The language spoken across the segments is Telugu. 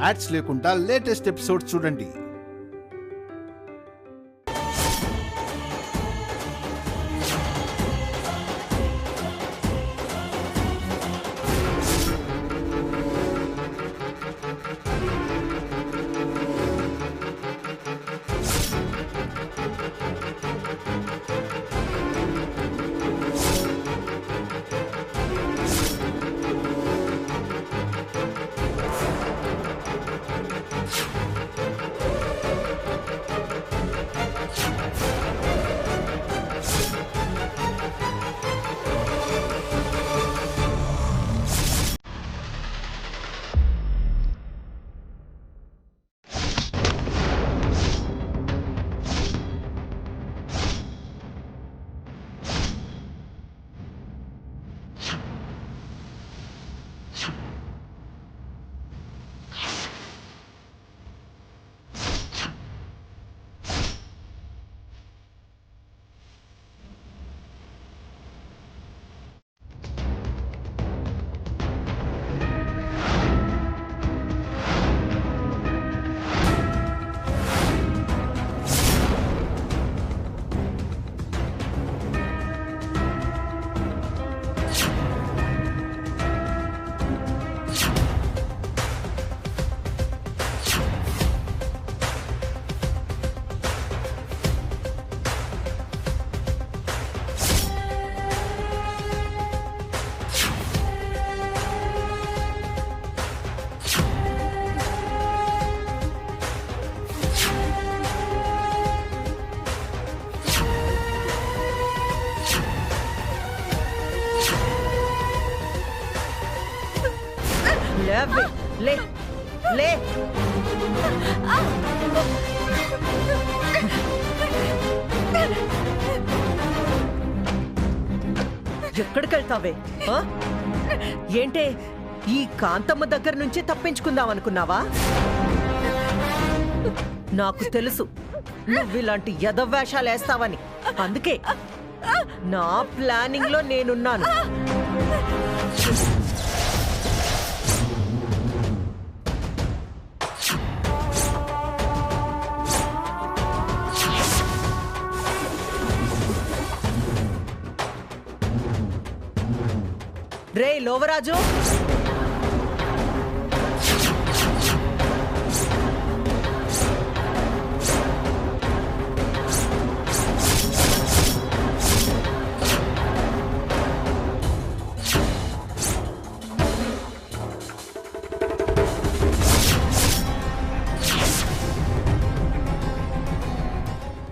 యాడ్స్ లేకుండా లేటెస్ట్ ఎపిసోడ్స్ చూడండి. లే లే ఎక్కడికి వెళ్తావే? ఏంటే ఈ కాంతమ్మ దగ్గర నుంచి తప్పించుకుందాం అనుకున్నావా? నాకు తెలుసు నువ్వు ఇలాంటి యదవేషాలు వేస్తావని. అందుకే నా ప్లానింగ్ లో నేనున్నాను. రే లోవరాజు,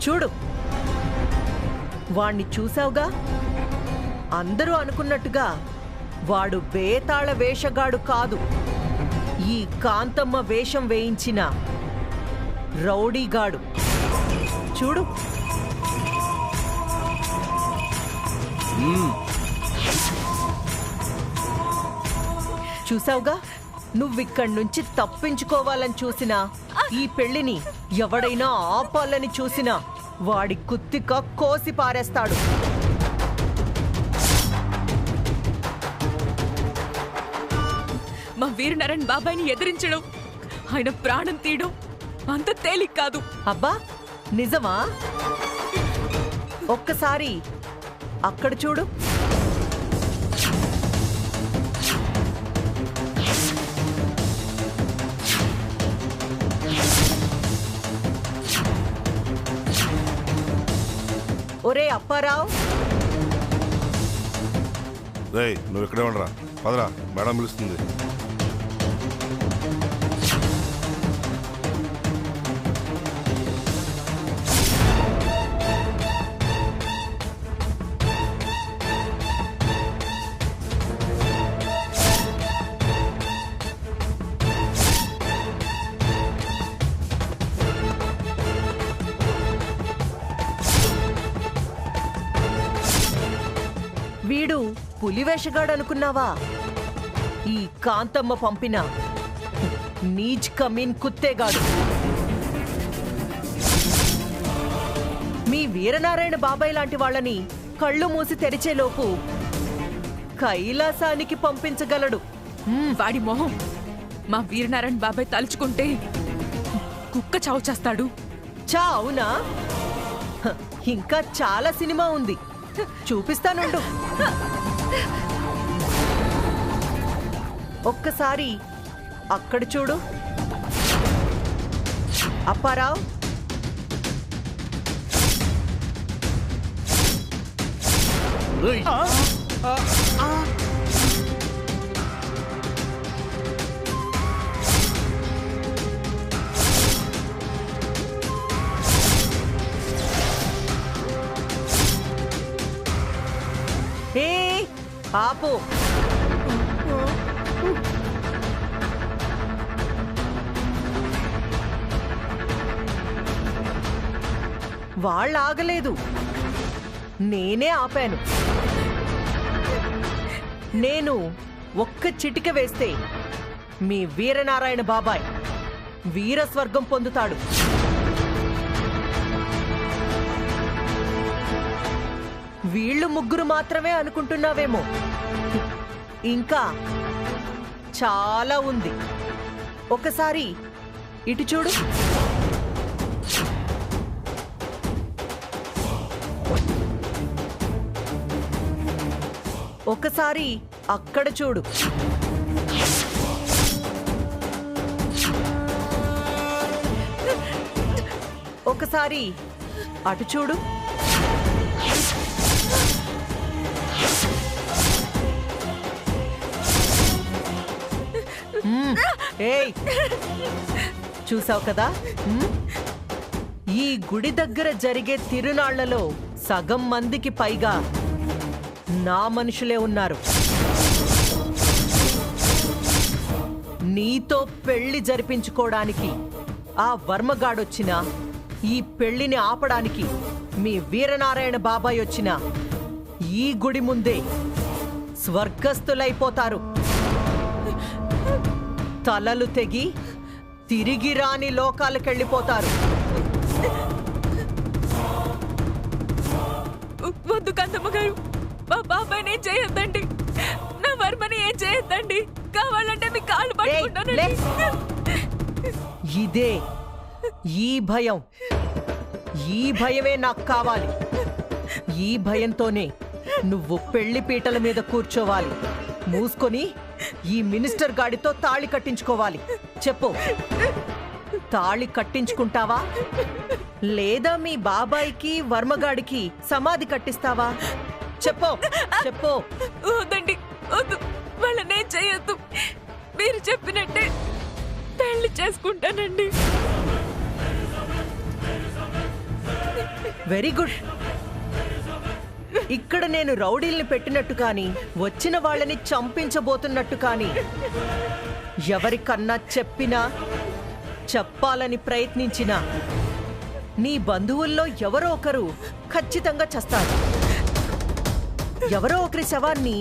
చూడు వాణ్ణి చూసావుగా? అందరూ అనుకున్నట్టుగా వాడు బేతాళ వేషగాడు కాదు, ఈ కాంతమ్మ వేషం వేయించిన రౌడీగాడు. చూడు. చూసావుగా? నువ్విక్కడి నుంచి తప్పించుకోవాలని చూసినా, ఈ పెళ్లిని ఎవడైనా ఆపాలని చూసినా వాడి కుత్తిక కోసి పారేస్తాడు. మా వీరనారాయణ బాబాయిని ఎదిరించడం, ఆయన ప్రాణం తీయడం అంత తేలిక కాదు. అబ్బా నిజమా? ఒక్కసారి అక్కడ చూడు. ఒరే అప్పారావు, నువ్వు ఇక్కడే ఉండరా, పదరా, మేడం పిలుస్తుంది. వీడు పులివేషగాడు అనుకున్నావా? ఈ కాంతమ్మ పంపిన నీచ్ కమీన్ కుత్తేగాడు. మీ వీరనారాయణ బాబాయ్ లాంటి వాళ్ళని కళ్ళు మూసి తెరిచేలోపు కైలాసానికి పంపించగలడు. వాడి మొహం మా వీరనారాయణ బాబాయ్ తలుచుకుంటే కుక్క చావు చేస్తాడు. చా అవునా? హ, ఇంకా చాలా సినిమా ఉంది, చూపిస్తానుండు. ఒక్కసారి అక్కడ చూడు. అప్పారావు, ఏ ఆపు. వాళ్ళు ఆగలేదు, నేనే ఆపాను. నేను ఒక్క చిటిక వేస్తే మీ వీరనారాయణ బాబాయ్ వీరస్వర్గం పొందుతాడు. వీళ్ళు ముగ్గురు మాత్రమే అనుకుంటున్నావేమో, ఇంకా చాలా ఉంది. ఒకసారి ఇటు చూడు. ఒకసారి అక్కడ చూడు. ఒకసారి అటు చూడు. ఏయ్, చూసావు కదా? ఈ గుడి దగ్గర జరిగే తిరునాళ్లలో సగం మందికి పైగా నా మనుషులే ఉన్నారు. నీతో పెళ్లి జరిపించుకోవడానికి ఆ వర్మగాడొచ్చినా, ఈ పెళ్లిని ఆపడానికి మీ వీరనారాయణ బాబాయ్ వచ్చినా ఈ గుడి ముందే స్వర్గస్థులైపోతారు. తలలు తెగి తిరిగి రాని లోకాలకెళ్ళిపోతారు. వద్దు కందమ్మ గారు, మా బాబాయ్ని ఏం చేయొద్దండి, నా వర్మని ఏం చేయొద్దండి. కావాలంటే మీ కాళ్ళు పట్టుకుంటానండి. ఇదే ఈ భయం, ఈ భయమే నాకు కావాలి. ఈ భయంతోనే నువ్వు పెళ్లి పీటల మీద కూర్చోవాలి, మూసుకొని ఈ మినిస్టర్ గాడితో తాళి కట్టించుకోవాలి. చెప్పు, తాళి కట్టించుకుంటావా లేదా మీ బాబాయికి వర్మగాడికి సమాధి కట్టిస్తావా? చెప్పు చెప్పు. వద్దండి, వద్దు, వాళ్ళనే చేయొద్దు. మీరు చెప్పినట్టే పెళ్లి చేసుకుంటానండి. Very good. ఇక్కడ నేను రౌడీల్ని పెట్టినట్టు కానీ, వచ్చిన వాళ్ళని చంపించబోతున్నట్టు కానీ ఎవరికన్నా చెప్పినా, చెప్పాలని ప్రయత్నించినా నీ బంధువుల్లో ఎవరో ఒకరు ఖచ్చితంగా చస్తారు. ఎవరో ఒకరి శవాన్ని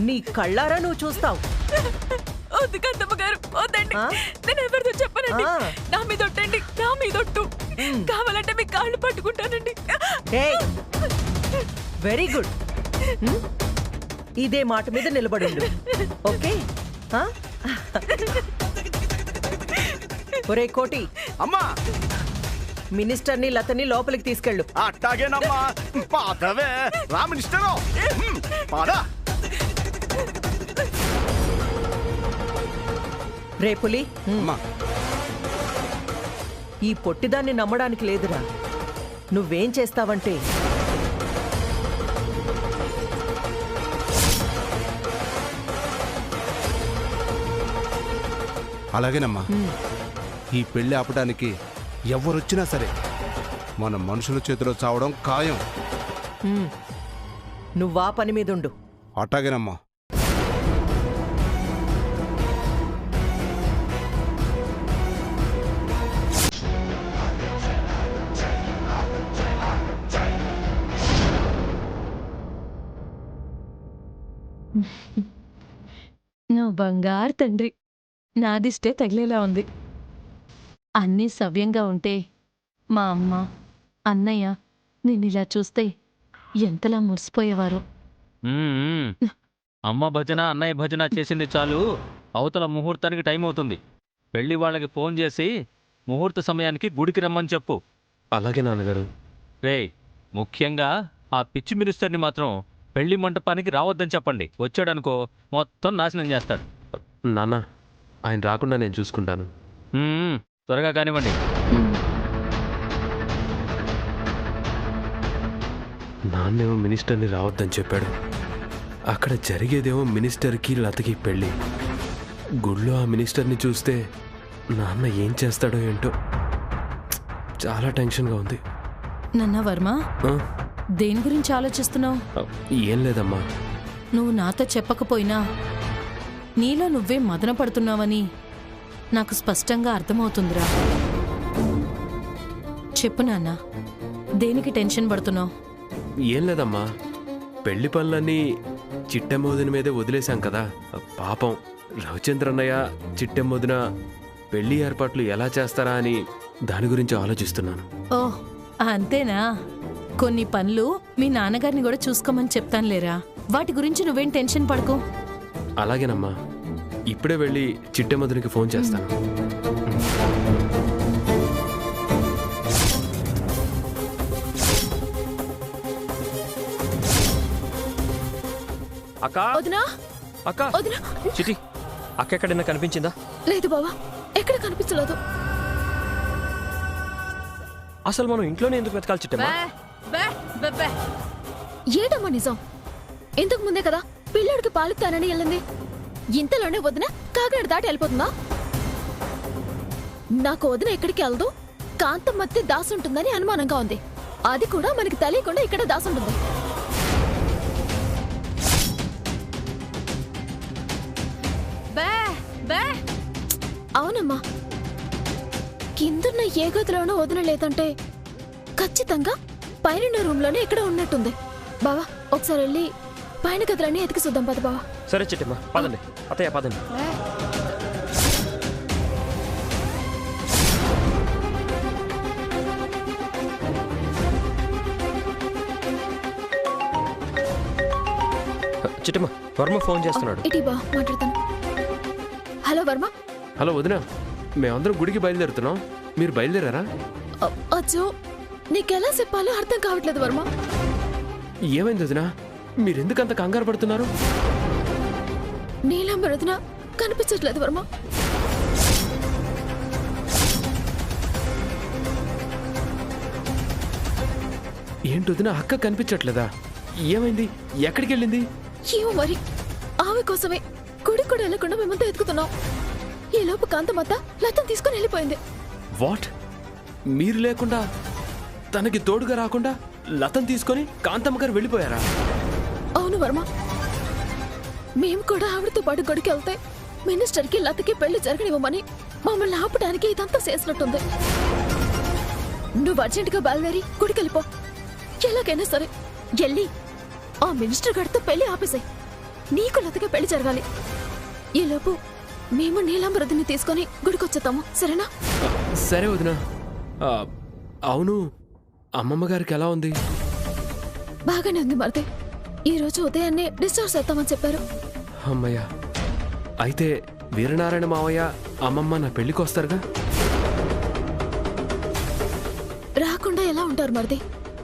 నీ కళ్ళారా నువ్వు చూస్తావు. వద్దు కందమ్మ గారు, వద్దండి. నేను ఎవరితో చెప్పనండి. నా మీద ఒట్టండి, నా మీద ఒట్టు. కావాలంటే మీ కాళ్ళు పట్టుకుంటానండి. Very good. ఇదే మాట మీద నిలబడిండు. ఓకే. ఒరే కోటి, అమ్మా, మినిస్టర్ని లతని లోపలికి తీసుకెళ్ళు. అట్టాగేనమ్మా. పాదవే రా మినిస్టరు, పాదా. రేపులి, ఈ పొట్టిదాన్ని నమ్మడానికి లేదురా. నువ్వేం చేస్తావంటే, అలాగేనమ్మా. ఈ పెళ్లి ఆపడానికి ఎవరొచ్చినా సరే మన మనుషుల చేతిలో చావడం ఖాయం. నువ్వా పని మీదుండు. అట్టాగేనమ్మా. నా బంగారు తండ్రి, నాదిష్టే తగిలేలా ఉంది. అన్నీ సవ్యంగా ఉంటే మా అమ్మ, అన్నయ్య నిన్నిలా చూస్తే ఎంతలా మురిసిపోయేవారు. అమ్మ భజన అన్నయ్య భజన చేసింది చాలు, అవతల ముహూర్తానికి టైం అవుతుంది. పెళ్లి వాళ్ళకి ఫోన్ చేసి ముహూర్త సమయానికి గుడికి రమ్మని చెప్పు. అలాగే నాన్నగారు. రేయ్, ముఖ్యంగా ఆ పిచ్చి మినిస్టర్ని మాత్రం పెళ్లి మంటపానికి రావద్దని చెప్పండి. వచ్చాడనుకో మొత్తం నాశనం చేస్తాడు. నాన్న, ఆయన రాకుండా నేను చూసుకుంటాను. త్వరగా కానివ్వండి. నాన్నేమో మినిస్టర్ని రావద్దని చెప్పాడు. అక్కడ జరిగేదేమో మినిస్టర్కి లతకి పెళ్ళి. గుళ్ళో ఆ మినిస్టర్ని చూస్తే నాన్న ఏం చేస్తాడో ఏంటో చాలా టెన్షన్గా ఉంది. నాన్న వర్మ, ఆ? దేని గురించి ఆలోచిస్తున్నావు? ఏం లేదమ్మా. నువ్వు నాతో చెప్పకపోయినా నీలో నువ్వే మదన పడుతున్నావని నాకు స్పష్టంగా అర్థమవుతుందిరా. చెప్పు నాన్న, దేనికి టెన్షన్ పడుతున్నావు? ఏం లేదమ్మా, పెళ్లి పనులన్నీ చిట్టెమ్మోదిన మీదే వదిలేశాం కదా. పాపం రవిచంద్రన్నయ్య చిట్టెమ్మోదిన పెళ్లి ఏర్పాట్లు ఎలా చేస్తారా అని దాని గురించి ఆలోచిస్తున్నాను. ఓహ్, అంతేనా? కొన్ని పనులు మీ నాన్నగారిని కూడా చూసుకోమని చెప్తానులేరా. వాటి గురించి నువ్వేం టెన్షన్ పడకు. అలాగేనమ్మా, ఇప్పుడే వెళ్ళి చిట్టెమ్మోదినికి ఫోన్ చేస్తాను. అక్క వదినా, అక్క వదినా. చిటి, అక్క ఎక్కడైనా కనిపించిందా? లేదు బావా, ఎక్కడ కనిపించలేదు. అసలు మనం ఇంట్లోనే ఎందుకు వెతకాలి చిట్టమ్మా? ఏటమ్మా నిజం? ఇంతకు ముందే కదా పిల్లడికి పాలుతానని వెళ్ళింది. ఇంతలోనే వదిన కాకినాడ దాటి వెళ్ళిపోతుందా? నాకు వదిన ఎక్కడికి వెళ్దు, కాంతమ్మత్తి దాసుంటుందని అనుమానంగా ఉంది. అది కూడా మనకి తెలియకుండా ఇక్కడ దాసుంటుంది. అవునమ్మా, కిందున్న ఏ గదిలోనూ వదిన లేదంటే ఖచ్చితంగా పైన రూమ్ లోనే ఎక్కడ ఉన్నట్టుంది. బావా, ఒకసారి వెళ్ళి పైన గదులన్నీ ఎతికి చూద్దాం పద బావా. సరే చిట్టమ్మా, పదండి. అత్తయ్య పదండి. చిట్టమ్మా, వర్మ ఫోన్ చేస్తున్నాడు. ఇటీ బా, మాట్లాడతాను. హలో వర్మ. హలో వదిన, మేమందరం గుడికి బయలుదేరుతున్నాం. మీరు బయలుదేరారా? అచ్చో, నీకెలా చెప్పాలో అర్థం కావట్లేదు వర్మ. ఏమైంది వదిన? మీరెందుకంత కంగారు పడుతున్నారు? నీలం వదిన కనిపించట్లేదు వర్మ. ఏంటి వదిన, అక్క కనిపించట్లేదా? ఏమైంది? ఎక్కడికి వెళ్ళింది? ఏమో మరి, ఆమె కోసమే గుడి కూడా వెళ్ళకుండా మేమంతా ఎత్తుకుతున్నాం. ఈ లోపు కాంతమత్త లతం తీసుకుని వెళ్ళిపోయింది. వాట్? మీరు లేకుండా తనకి తోడుగా రాకుండా లతం తీసుకొని కాంతమ్మ గారు వెళ్ళిపోయారా? అవును వర్మ, మేము కూడా ఆవిడతో పాటు గుడికి వెళ్తే మినిస్టర్కి లతకి పెళ్లి జరగనివ్వమని మమ్మల్ని ఆపడానికి ఇదంతా చేసినట్టుంది. నువ్వు అర్జెంటుగా బయలుదేరి గుడికి వెళ్ళిపో. ఎలాగైనా సరే వెళ్ళి ఆ మినిస్టర్ గారితో పెళ్లి ఆపేసాయి. నీకు లతగా పెళ్లి జరగాలి. ఈలోపు మేము నీలాంబరదిని తీసుకొని గుడికొచ్చేతాము, సరేనా? సరే వదిన. అవును, అమ్మమ్మ గారికి ఎలా ఉంది? బాగానే ఉంది మరిది. ఈ రోజు ఉదయాన్నే డిశ్చార్జ్ చేస్తామని చెప్పారు. అమ్మయ్య, అయితే వీరనారాయణ మావయ్య అమ్మమ్మ నా పెళ్లికి వస్తారుగా? రాకుండా ఎలా ఉంటారు మరిది?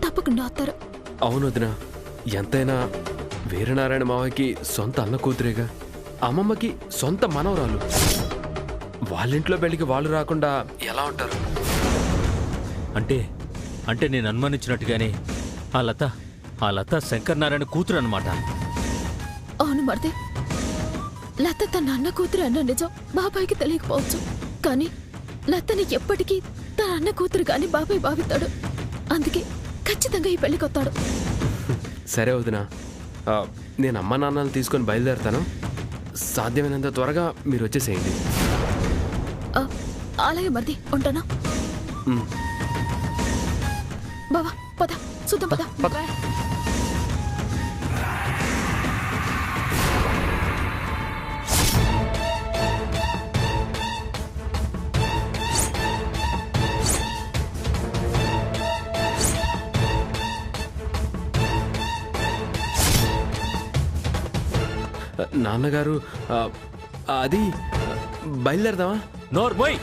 తప్పకుండా వస్తారు. అవును వదిన, ఎంతైనా వీరనారాయణ మావయ్యకి సొంత అన్న కూతురేగా. అమ్మమ్మకి సొంత మనవరాలు. వాళ్ళింట్లో పెళ్లికి వాళ్ళు రాకుండా ఎలా ఉంటారు? అంటే నేను అనుమానించినట్టుగానే ఆ లత శంకర్ నారాయణ కూతురు అన్నమాట. అవును మరిది, లత తన అన్న కూతురు అన్న నిజం బాబాయ్కి తెలియకపోవచ్చు. కానీ లతని ఎప్పటికీ తన అన్న కూతురు గాని బాబాయ్ భావిస్తాడు. అందుకే ఖచ్చితంగా ఈ పెళ్లికొస్తాడు. సరే వదిన, నేను అమ్మ నాన్నలు తీసుకొని బయలుదేరుతాను. సాధ్యమైనంత త్వరగా మీరు వచ్చేసేయండి. అలాగే మరిది, ఉంటానా? బావా పద, చూద్దాం పద. నాన్నగారు, అది బయలుదేరదామా? నోర్మోయ్,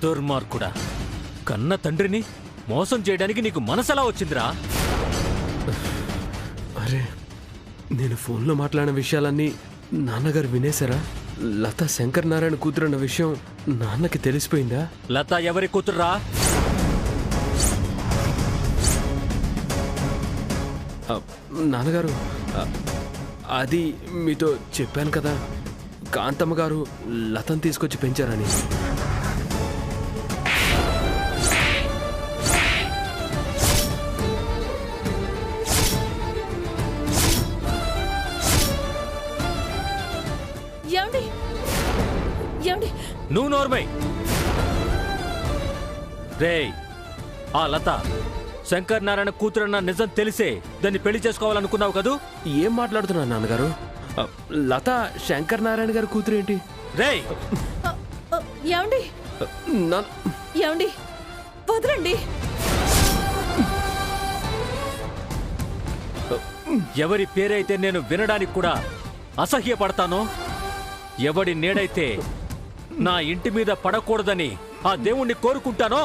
దుర్మార్గుడా, కన్న తండ్రిని మోసం చేయడానికి నీకు మనసెలా వచ్చిందిరా? అరే, నేను ఫోన్లో మాట్లాడిన విషయాలన్నీ నాన్నగారు వినేశారా? లత శంకర్ నారాయణ కూతురన్న విషయం నాన్నకి తెలిసిపోయిందా? లత ఎవరి కూతుర్రా? నాన్నగారు, అది మీతో చెప్పాను కదా, కాంతమ్మ గారు లతను తీసుకొచ్చి పెంచారని. ఏమండి ఏమండి నువ్వు నోర్మై. రేయ్, ఆ లత శంకర్ నారాయణ కూతురన్న నిజం తెలిసే దాన్ని పెళ్లి చేసుకోవాలనుకున్నావు కదూ? ఏం మాట్లాడుతున్నారు నాన్నగారు? లత శంకర్ నారాయణ గారి కూతురేంటి? రేయ్, ఏమండి ఏమండి వదలండి. ఎవరి పేరైతే నేను వినడానికి కూడా అసహ్యపడతానో, ఎవడి నీడైతే నా ఇంటి మీద పడకూడదని ఆ దేవుణ్ణి కోరుకుంటానో,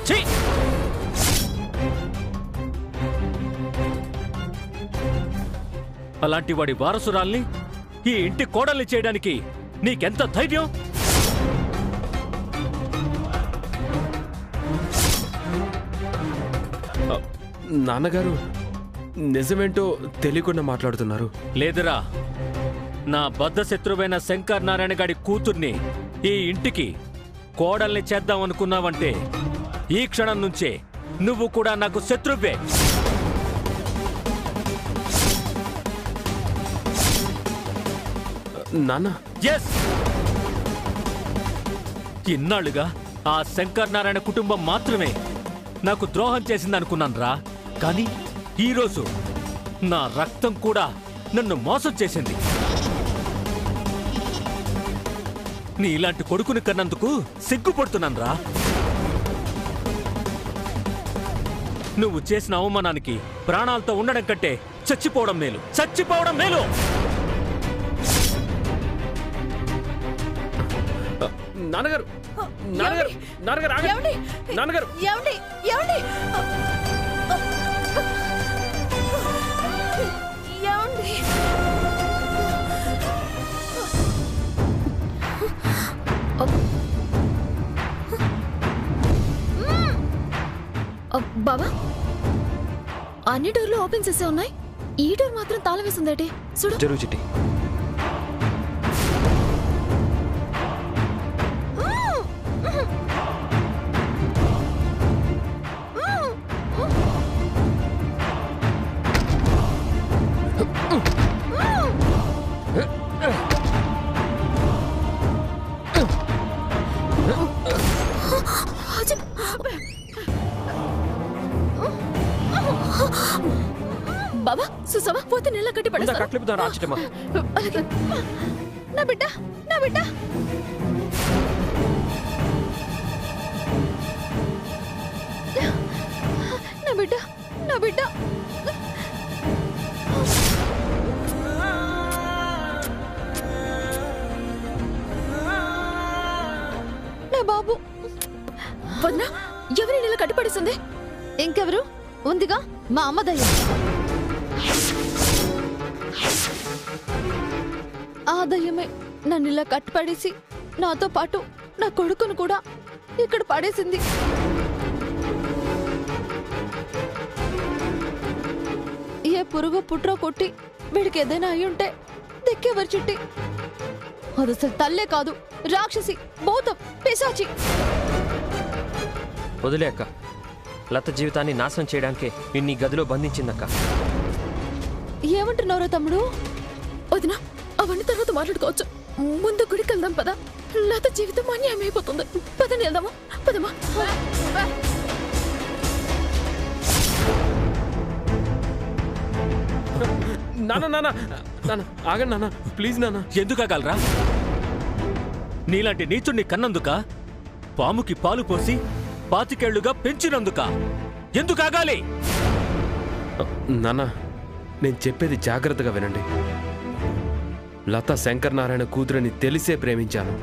ఛీ! అలాంటి వాడి వారసురాల్ని ఈ ఇంటి కోడల్ని చేయడానికి నీకెంత ధైర్యం? నాన్నగారు, నిజమేంటో తెలియకుండా మాట్లాడుతున్నారు. లేదురా, నా బద్ధ శత్రువైన శంకర్ నారాయణ గారి కూతుర్ని ఈ ఇంటికి కోడల్ని చేద్దామనుకున్నావంటే ఈ క్షణం నుంచే నువ్వు కూడా నాకు శత్రువే. నాన్న, ఎస్, ఇన్నాళ్ళుగా ఆ శంకర్ నారాయణ కుటుంబం మాత్రమే నాకు ద్రోహం చేసిందనుకున్నానురా. కానీ ఈరోజు నా రక్తం కూడా నన్ను మోసం చేసింది. నీ ఇలాంటి కొడుకుని కన్నందుకు సిగ్గుపడుతున్నానురా. నువ్వు చేసిన అవమానానికి ప్రాణాలతో ఉండడం కంటే చచ్చిపోవడం మేలు, చచ్చిపోవడం మేలు. నాన్నగారు, నాన్నగారు, నాన్నగారు, ఆగండి. నాన్నగారు, ఏమండి ఏమండి ఏమండి బాబా, అన్ని డోర్లు ఓపెన్ చేసే ఉన్నాయి, ఈ డోర్ మాత్రం తాళం వేసిందేటి? చూడు. జరుగు చిట్టి. బాబా, చూసావా? పోతే నెల కట్టి పడేస్తా. కట్లిపుదాం రా చిట్టమ్మ. అలాగే. నా బిడ్డ, నా బిడ్డ. నా బిడ్డ, నా బిడ్డ. నా బాబు. వదినా, ఎవరి నెల కట్టి పడేసింది? ఇంకెవరు ఉందిగా, మా అమ్మ దయ్యం. ఆ దయ్యమే నన్ను ఇలా కట్టిపడేసి నాతో పాటు నా కొడుకును కూడా ఇక్కడ పడేసింది. ఏ పురుగు పుట్రో కొట్టి వీడికి ఏదైనా అయ్యుంటే దిక్కెవరు చిట్టి? అది అసలు తల్లే కాదు, రాక్షసి, భూతం, పిశాచి. వదిలే అక్క, లత జీవితాన్ని నాశనం చేయడానికే నిన్ను ఈ గదిలో బంధించిందక్క. ఏమంటున్నారో తమ్ముడు? వదినా, అవన్నీ తర్వాత మాట్లాడుకోవచ్చు. ముందు గుడికి వెళ్దాం పద. లత జీవితం అన్యాయం అయిపోతుంది. పదని వెళ్దామా? పదమా. నాన్న, నాన్న, నాన్న, ఆగండి నాన్న, ప్లీజ్ నాన్న. ఎందుకు ఆగాలరా? నీలాంటి నీచుణ్ణి కన్నందుక పాముకి పాలు పోసి పాతికేళ్లుగా పెంచినందుక ఎందుకు ఆగాలి? నాన్న, నేను చెప్పేది జాగ్రత్తగా వినండి. లత శంకర్ నారాయణ కూతురని తెలిసే ప్రేమించాను.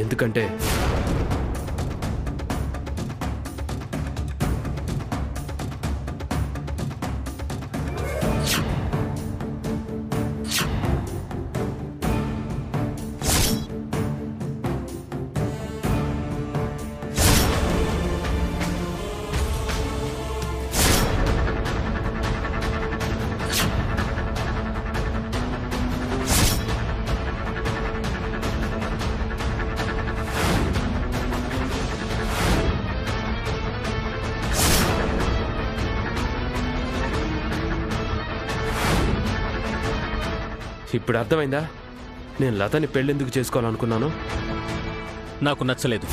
ఎందుకంటే ఇప్పుడు అర్థమైందా నేను లతని పెళ్ళెందుకు చేసుకోవాలనుకున్నాను? నాకు నచ్చలేదు.